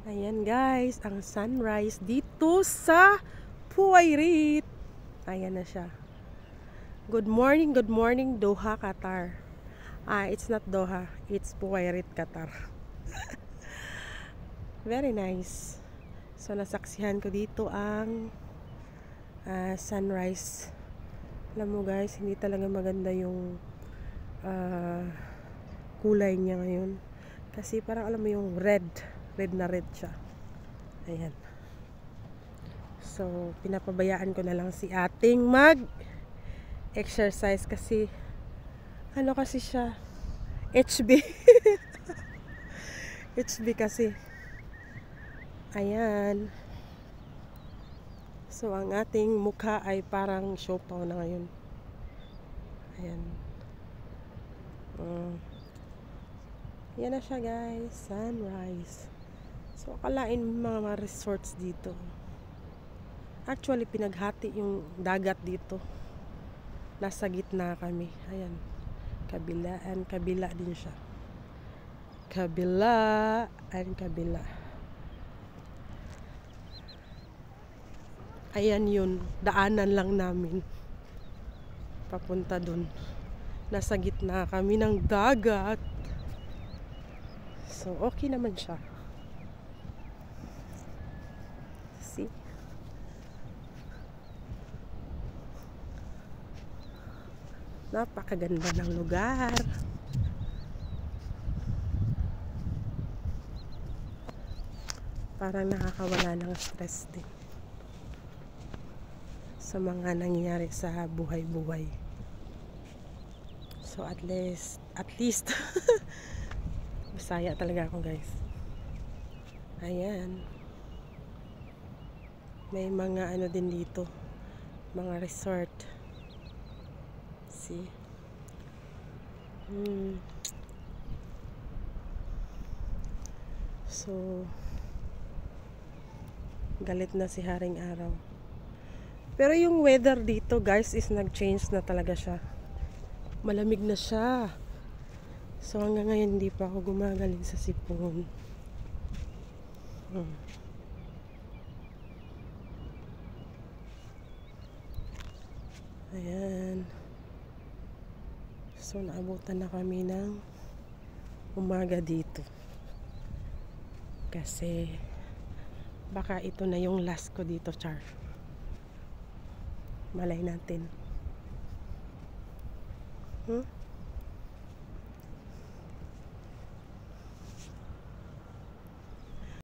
Ayan guys, ang sunrise dito sa Puayrit. Ayan na siya. Good morning, Doha, Qatar. It's not Doha, it's Puayrit, Qatar. Very nice. So nasaksihan ko dito ang sunrise. Alam mo guys, hindi talaga maganda yung kulay niya ngayon. Kasi parang alam mo yung red na red siya. Ayan. So, pinapabayaan ko na lang si ating mag-exercise kasi ano kasi siya? HB. HB kasi. Ayan. So, ang ating mukha ay parang siopaw na ngayon. Ayan. Yan na siya guys. Sunrise. So, akalain mga resorts dito. Actually, pinaghati yung dagat dito. Nasa gitna kami. Ayan. Kabila din siya. Kabila. Ayan yun. Daanan lang namin. Papunta dun. Nasa gitna kami ng dagat. So, okay naman siya. See? Napakaganda ng lugar. Parang nakakawala ng stress din sa mga nangyayari sa buhay-buhay. So at least Bisaya talaga ako guys. Ayan. May mga ano din dito. Mga resort. See? So galit na si Haring Araw. Pero yung weather dito guys is nag-change na talaga siya. Malamig na siya. So hanggang ngayon hindi pa ako gumagaling sa sipon. Ayan. So naabutan na kami ng umaga dito. Kasi baka ito na yung last ko dito, char. Malay natin.